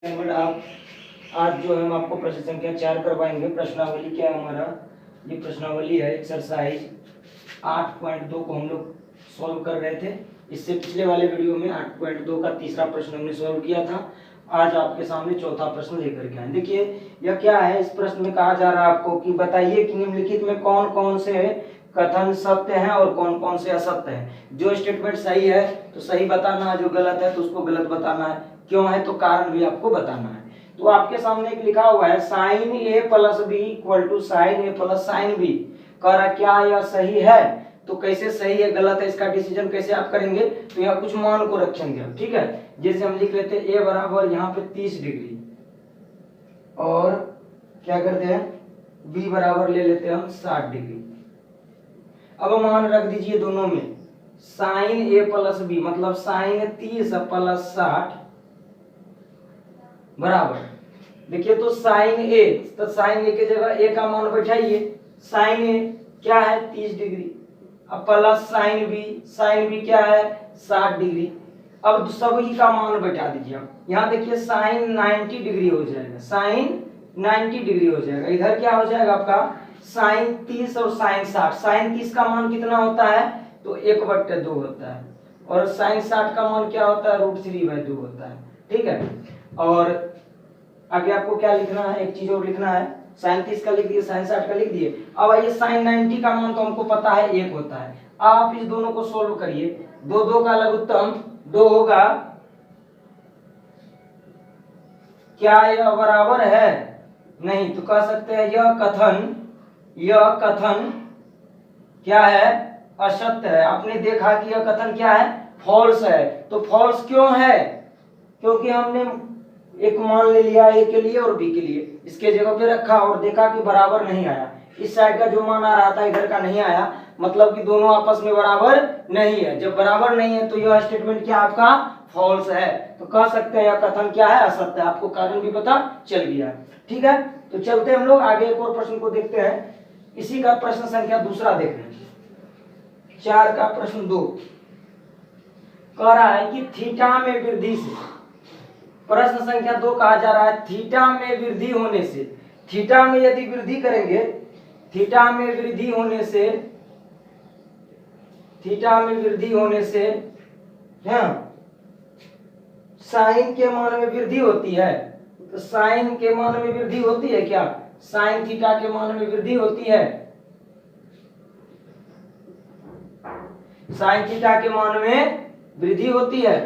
आप आज जो हम आपको प्रश्न संख्या 4 करवाएंगे। प्रश्नावली क्या है हमारा, ये प्रश्नावली है एक्सरसाइज 8.2 को हम लोग सॉल्व कर रहे थे। इससे पिछले वाले वीडियो में 8.2 का तीसरा प्रश्न हमने सॉल्व किया था। आज आपके सामने चौथा प्रश्न लेकर के आए। देखिए यह क्या है, इस प्रश्न में कहा जा रहा है आपको कि बताइए कि निम्नलिखित में कौन कौन से कथन सत्य हैं और कौन कौन से असत्य हैं। जो स्टेटमेंट सही है तो सही बताना है, जो गलत है तो उसको गलत बताना है, क्यों है तो कारण भी आपको बताना है। तो आपके सामने एक लिखा हुआ है sine A plus B equal to sine A plus sine B. कह रहा क्या यह सही है, तो कैसे सही है गलत है इसका डिसीजन कैसे आप करेंगे, तो यहाँ कुछ मान को रखेंगे आप, ठीक है। जैसे हम लिख लेते हैं ए बराबर यहाँ पे 30 डिग्री और क्या करते हैं बी बराबर ले लेते हैं हम 60 डिग्री। अब मान रख दीजिए दोनों में साइन ए प्लस बी मतलब साइन 30 प्लस 60 बराबर, देखिए तो साइन ए, तो साइन ए की जगह ए का मान बैठाइए। साइन ए क्या है 30 डिग्री, अब प्लस साइन बी क्या है 60 डिग्री। अब सभी का मान बैठा दीजिए आप। यहाँ देखिए साइन 90 डिग्री हो जाएगा, साइन 90 डिग्री हो जाएगा। इधर क्या हो जाएगा आपका साइन 30 और साइन 60। साइन 30 का मान कितना होता है तो 1/2 होता है, और साइन 60 का मान क्या होता है √3/2 होता है, ठीक है। और आगे आपको क्या लिखना है, एक चीज और लिखना है, साइन 30 का लिख दिए, साइन 60 का लिख दिए। अब आइए साइन 90 का मान तो हमको पता है 1 होता है। आप इस दोनों को सोल्व करिए, 2 का लघुत्तम 2 होगा, क्या यह बराबर है, नहीं तो कह सकते हैं यह कथन क्या है असत्य है। आपने देखा कि यह कथन क्या है फॉल्स है। तो फॉल्स क्यों है, क्योंकि हमने एक मान ले लिया ए के लिए और बी के लिए, इसके जगह पे रखा और देखा कि बराबर नहीं आया। इस साइड का जो मान आ रहा था इधर का नहीं आया, मतलब कि दोनों आपस में बराबर नहीं है। जब बराबर नहीं है तो यह स्टेटमेंट क्या आपका फॉल्स है। तो कह सकते हैं यह कथन क्या है असत्य है। आपको कारण भी पता चल गया, ठीक है। तो चलते हम लोग आगे एक और प्रश्न को देखते हैं। इसी का प्रश्न संख्या दूसरा देख रहे हैं, 4 का प्रश्न 2 कह रहा है कि थीटा में वृद्धि से, प्रश्न संख्या 2 कहा जा रहा है थीटा में वृद्धि होने से, थीटा में यदि वृद्धि करेंगे, थीटा में वृद्धि होने से साइन के मान में वृद्धि होती है। तो साइन के मान में वृद्धि होती है क्या, साइन थीटा के मान में वृद्धि होती है, साइन थीटा के मान में वृद्धि होती है।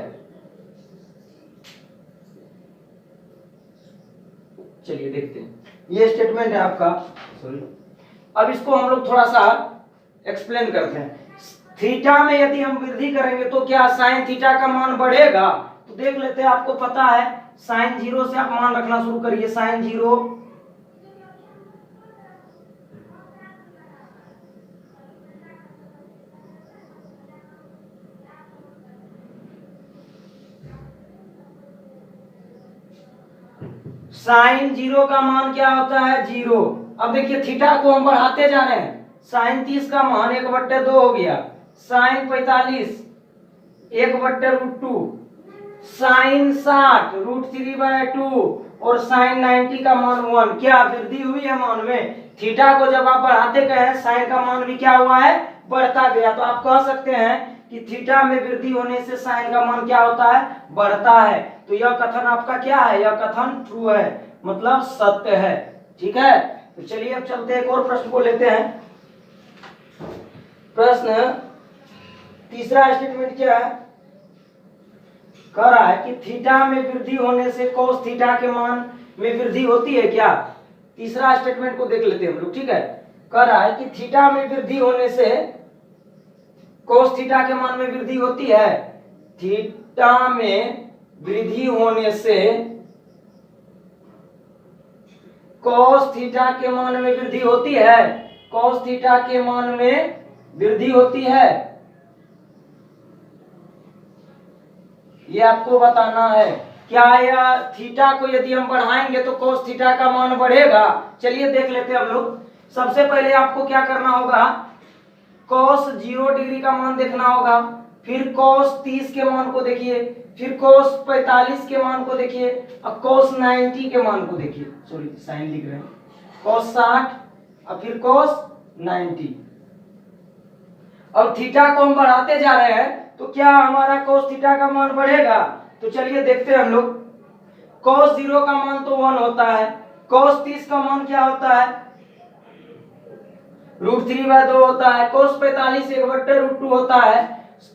चलिए देखते हैं, ये स्टेटमेंट है आपका, सॉरी। अब इसको हम लोग थोड़ा सा एक्सप्लेन करते हैं। थीटा में यदि हम वृद्धि करेंगे तो क्या साइन थीटा का मान बढ़ेगा, तो देख लेते हैं। आपको पता है साइन 0 से आप मान रखना शुरू करिए, साइन 0 साइन 0 का मान क्या होता है 0। अब देखिए थीटा को हम बढ़ाते जा रहे हैं, साइन 30 का मान 1/2 हो गया, साइन 45 1/√2, साइन 60 √3/2 और साइन 90 का मान 1। क्या वृद्धि हुई है मान में। थीटा को जब आप बढ़ाते गए हैं साइन का मान भी क्या हुआ है बढ़ता गया। तो आप कह सकते हैं कि थीटा में वृद्धि होने से साइन का मान क्या होता है बढ़ता है। तो यह कथन आपका क्या है, यह कथन ट्रू है, मतलब सत्य है, ठीक है। तो चलिए अब चलते हैं एक और प्रश्न को लेते हैं। प्रश्न तीसरा स्टेटमेंट क्या है, कह रहा है कि थीटा में वृद्धि होने से कोस थीटा के मान में वृद्धि होती है क्या। तीसरा स्टेटमेंट को देख लेते हैं हम लोग, ठीक है। कह रहा है कि थीटा में वृद्धि होने से कोस थीटा के मान में वृद्धि होती है, थीटा में वृद्धि होने से कोस थीटा के मान में वृद्धि होती है, कोस थीटा के मान में वृद्धि होती है, ये आपको बताना है। क्या यह थीटा को यदि हम बढ़ाएंगे तो कोस थीटा का मान बढ़ेगा। चलिए देख लेते हैं हम लोग। सबसे पहले आपको क्या करना होगा, कोस 0 डिग्री का मान देखना होगा, फिर कोस 30 के मान को देखिए, फिर cos 45 के मान को देखिए, अब cos 90 के मान को देखिए, सॉरी साइन लिख रहे हैं, cos 60 और फिर cos 90। अब थीटा को हम बढ़ाते जा रहे हैं तो क्या हमारा cos थीटा का मान बढ़ेगा? तो चलिए देखते हैं हम लोग। cos 0 का मान तो 1 होता है, cos 30 का मान क्या होता है? √3/2 होता है, cos 45 1/√2 होता है,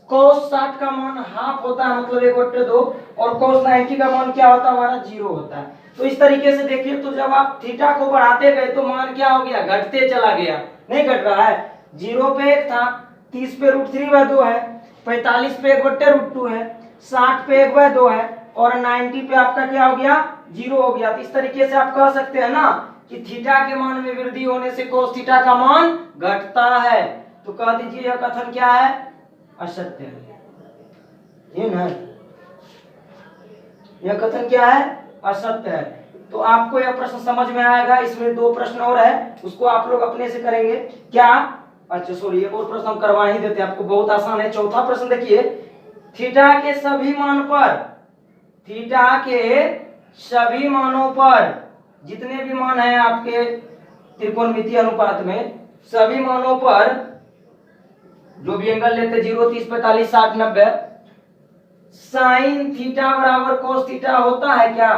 cos 60 का मान हाफ होता है मतलब 1/2, और cos 90 का मान क्या होता है हमारा? 0 होता है। तो इस तरीके से देखिए, तो जब आप थीटा को बढ़ाते गए तो मान क्या हो गया? घटते चला गया, नहीं घट रहा है। 0 पे 1 था, 30 पे √3/2 है, 45 पे 1/√2 है, 60 पे 1/2 है, और 90 पे आपका क्या हो गया? 0 हो गया। तो इस तरीके से आप कह सकते हैं ना कि थीटा के मान में वृद्धि होने से cos थीटा का मान घटता है। तो कह दीजिए यह कथन क्या है? असत्य है। ये ना, यह कथन क्या है? असत्य है। तो आपको यह प्रश्न समझ में आएगा। इसमें 2 प्रश्न और है, उसको आप लोग अपने से करेंगे क्या? अच्छा सॉरी, एक और प्रश्न हम करवा ही देते हैं आपको, बहुत आसान है। चौथा प्रश्न देखिए, थीटा के सभी मान पर, थीटा के सभी मानों पर, जितने भी मान हैं आपके त्रिकोणमितीय अनुपात में, सभी मानों पर जो भी एंगल लेते 0, 30, 45, 60, 90, साइन थीटा बराबर cos थीटा होता है क्या?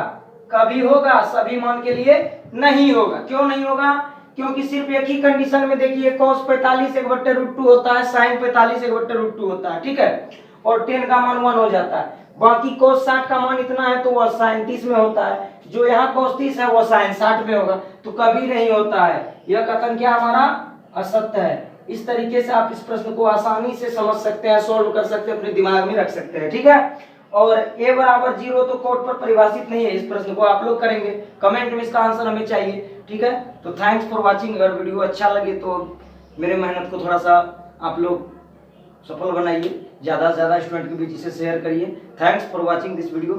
कभी होगा? सभी मान के लिए नहीं होगा। क्यों नहीं होगा? क्योंकि सिर्फ एक ही कंडीशन में देखिए, cos 45 1/√2 होता है, sin 45 1/√2 होता है, ठीक है, और 10 का मान 1 हो जाता है। बाकी cos 60 का मान इतना है तो वह sin 30 में होता है, जो यहाँ cos 30 है वो sin 60 में होगा, तो कभी नहीं होता है। यह कथन क्या हमारा? असत्य है। इस तरीके से आप इस प्रश्न को आसानी से समझ सकते हैं, सोल्व कर सकते हैं, अपने दिमाग में रख सकते हैं, ठीक है। और a बराबर 0 तो कोट पर परिभाषित नहीं है। इस प्रश्न को आप लोग करेंगे, कमेंट में इसका आंसर हमें चाहिए, ठीक है। तो थैंक्स फॉर वाचिंग। अगर वीडियो अच्छा लगे तो मेरे मेहनत को थोड़ा सा आप लोग सफल बनाइए, ज़्यादा से ज़्यादा स्टूडेंट के बीच इसे शेयर करिए। Thanks for watching this video.